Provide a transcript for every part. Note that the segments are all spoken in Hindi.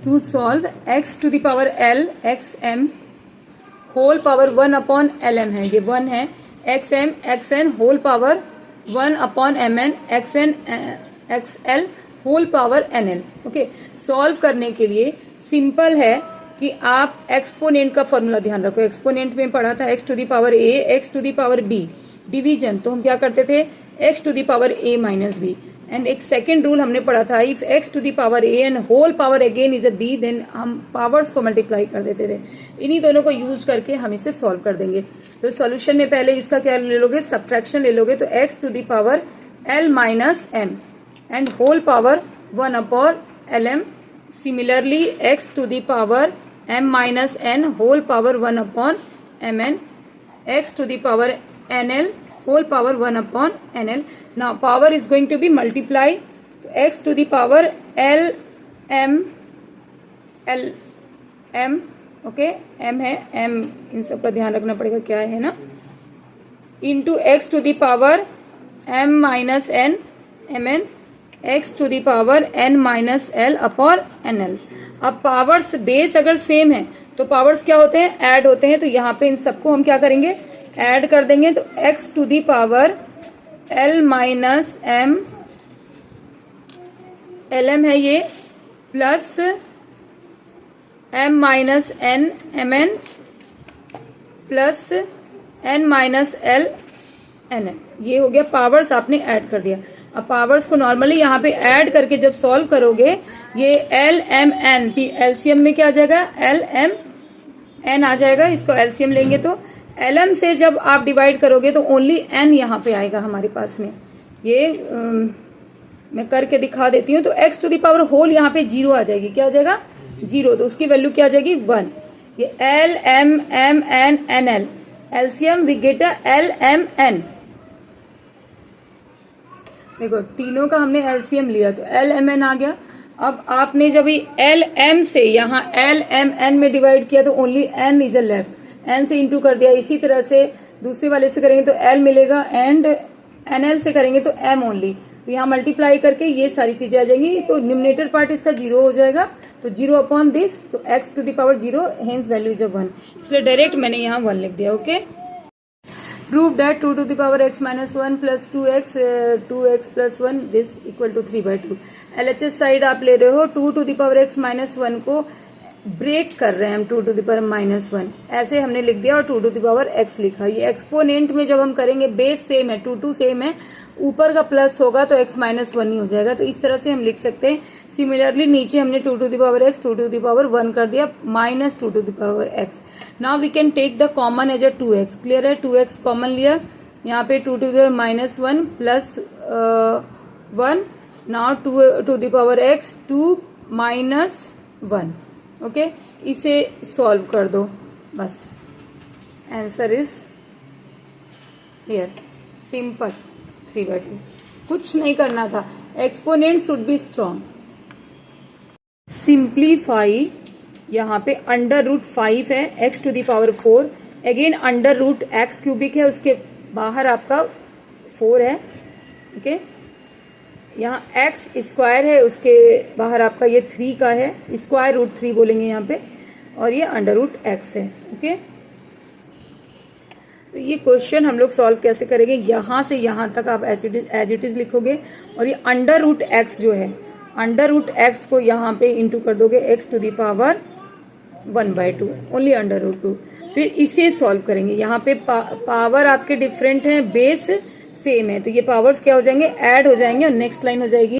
To solve x to the power l xm whole power 1 upon lm है, ये 1 है, xn whole power 1 upon mn xl whole power nl। Okay, solve करने के लिए सिंपल है कि आप एक्सपोनेंट का फॉर्मूला ध्यान रखो। एक्सपोनेंट में पढ़ा था x to the power a x to the power b, division तो हम क्या करते थे x to the power a minus b। And एक सेकेंड रूल हमने पढ़ा था, if x to the power a and whole power again is a b, then हम पावर्स को मल्टीप्लाई कर देते थे। इन्हीं दोनों को यूज करके हम इसे सॉल्व कर देंगे। तो सॉल्यूशन में पहले इसका क्या ले लोगे, सब्ट्रैक्शन ले लोगे, तो x to the power l minus m and whole power 1 upon lm। Similarly x to the power m minus n whole power 1 upon mn, x to the power nl whole power 1 upon nl. Now power is going to be multiply, x to the power l m, okay, m है, m इन सब का ध्यान रखना पड़ेगा क्या है ना, into x to the power m minus n mn x to the power n minus l upon nl। अब पावर्स बेस अगर सेम है तो पावर्स क्या होते हैं, ऐड होते हैं। तो यहाँ पे इन सबको हम क्या करेंगे, ऐड कर देंगे। तो x to the power l minus m lm है ये, plus m minus n mn plus n minus l nn, ये हो गया पावर्स आपने ऐड कर दिया। अब पावर्स को नॉर्मली यहाँ पे ऐड करके जब सॉल्व करोगे, ये l m n की एलसीएम में क्या आ जाएगा, l m n आ जाएगा। इसको एलसीएम लेंगे तो lm से जब आप डिवाइड करोगे तो ओनली n यहाँ पे आएगा हमारे पास में। ये मैं करके दिखा देती हूँ। तो x to the power whole यहाँ पे 0 आ जाएगी, क्या आ जाएगा 0, तो उसकी वैल्यू क्या आ जाएगी 1। ये l m m n n l LCM we get l m n। देखो तीनों का हमने एलसीएम लिया तो l m n आ गया। अब आपने जब ये l m से यहाँ l m n में डिवाइड किया तो only n is a left, n से इंटू कर दिया। इसी तरह से दूसरे वाले से करेंगे तो l मिलेगा एंड nl से करेंगे तो m ओनली। तो यहाँ मल्टीप्लाई करके ये सारी चीजें आ जाएंगी। तो न्यूमरेटर पार्ट इसका 0 हो जाएगा, तो 0 अपॉन दिस, तो x to the power 0 hence value is 1, इसलिए डायरेक्ट मैंने यहाँ 1 लिख दिया। Okay, prove that 2 to the power x minus 1 plus 2x plus 1 this equal to 3/2। LHS side आप ले रहे हो, 2 to the power x minus 1 को ब्रेक कर रहे हैं हम 2 टू द पावर माइनस 1, ऐसे हमने लिख दिया और 2 टू द पावर x लिखा। ये एक्सपोनेंट में जब हम करेंगे बेस सेम है, 2 सेम है, ऊपर का प्लस होगा तो x माइनस 1 ही हो जाएगा। तो इस तरह से हम लिख सकते हैं। सिमिलरली नीचे हमने 2 to the power x 2 to the power 1 कर दिया minus 2 to the power x। Now we can take the common as a 2x। Clear है, 2x कॉमन लिया, यहाँ पे 2 to the power minus 1 plus 1, now 2 to the power x 2 minus 1। Okay, इसे सॉल्व कर दो, बस आंसर इज हियर, सिंपल 3/2। कुछ नहीं करना था, exponent should be strong. Simplify, यहाँ पे अंडर रूट 5 है, x to the power 4, again under root x cubic है, उसके बाहर आपका 4 है। ओके, यहाँ x स्क्वायर है, उसके बाहर आपका ये 3 का है, स्क्वायर रूट 3 बोलेंगे यहाँ पे, और ये अंडर रूट x है। ओके, तो ये क्वेश्चन हम लोग सॉल्व कैसे करेंगे, यहाँ से यहाँ तक आप एज इट इज लिखोगे, और ये अंडर रूट x जो है, अंडर रूट x को यहाँ पे इंटू कर दोगे x to the power 1/2, only under root 2। फिर इसे सॉल्व करेंगे। यहाँ पे पावर आपके डिफरेंट हैं, बेस सेम है, तो ये पावर्स क्या हो जाएंगे, ऐड हो जाएंगे, और नेक्स्ट लाइन हो जाएगी।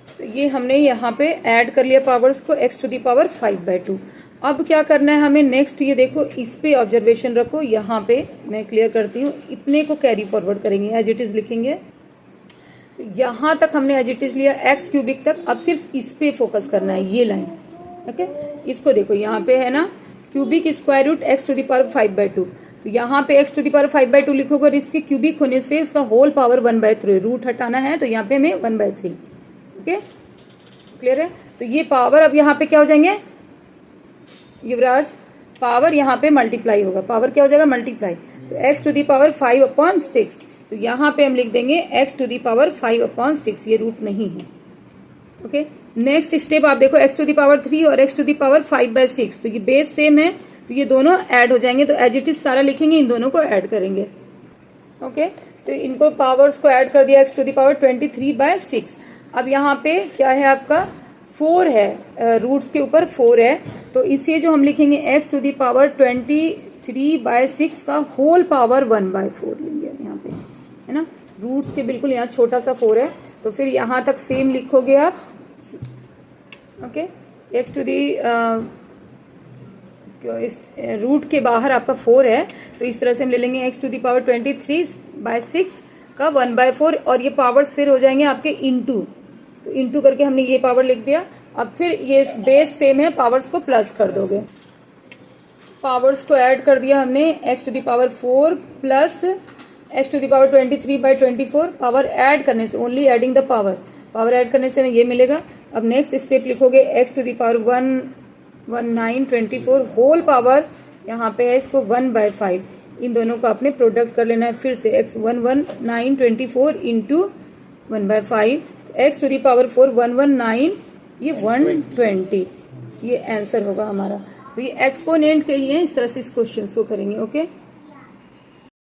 तो ये हमने यहाँ पे ऐड कर लिया पावर्स को, x टू दी पावर 5/2। अब क्या करना है हमें नेक्स्ट, ये देखो इस पे ऑब्जर्वेशन रखो, यहाँ पे मैं क्लियर करती हूँ, इतने को कैरी फॉरवर्ड करेंगे, एज इट इज लिखेंगे। यहाँ तक हमने एज इट इज लिया, x क्यूबिक तक, अब सिर्फ इस पे फोकस करना है, ये लाइन। ओके, इसको देखो यहाँ पे है ना, cubic square root x to the power 5/2, तो यहाँ पे x टू दी पावर 5/2 लिखोगे, और इसके क्यूबिक होने से उसका होल पावर 1/3, रूट हटाना है, तो यहाँ पे हमें 1/3। ओके, क्लियर है। तो ये पावर अब यहाँ पे क्या हो जाएंगे युवराज, पावर यहाँ पे मल्टीप्लाई होगा, पावर क्या हो जाएगा मल्टीप्लाई, तो x टू दी पावर 5/6, तो यहाँ पे हम लिख देंगे x टू दी पावर 5/6, ये रूट नहीं है। ओके, नेक्स्ट स्टेप आप देखो x टू द पावर 3 और x टू द पावर 5/6, तो ये बेस सेम है तो ये दोनों ऐड हो जाएंगे, तो एज इट इज सारा लिखेंगे, इन दोनों को ऐड करेंगे। ओके, तो इनको पावर्स को ऐड कर दिया, x टू द पावर 23/6। अब यहाँ पे क्या है आपका 4 है, रूट्स के ऊपर 4 है, तो इसे जो हम लिखेंगे x टू द पावर 23/6 का होल पावर 1/4 लेंगे यहाँ पे, है ना। रूट्स के बिल्कुल यहाँ छोटा सा 4 है, तो फिर यहाँ तक सेम लिखोगे आप। Okay, x to the root के बाहर आपका 4 है, तो इस तरह से हम ले लेंगे x टू दी पावर 23/6 का 1/4, और ये पावर्स फिर हो जाएंगे आपके इंटू, तो इंटू करके हमने ये पावर लिख दिया। अब फिर ये बेस सेम है, पावर्स को प्लस कर दोगे, पावर्स को ऐड कर दिया हमने, x to the power 4 plus x to the power 23/24, power add करने से, only adding the power, power add करने से हमें ये मिलेगा। अब नेक्स्ट स्टेप लिखोगे x to the power 11924 whole power, यहाँ पे है इसको 1/5, इन दोनों को आपने प्रोडक्ट कर लेना है फिर से, x 11924 into 1/5, x to the power 4 119, ये 120, ये आंसर होगा हमारा। तो ये एक्सपोनेंट के लिए इस तरह से इस क्वेश्चन को करेंगे। ओके।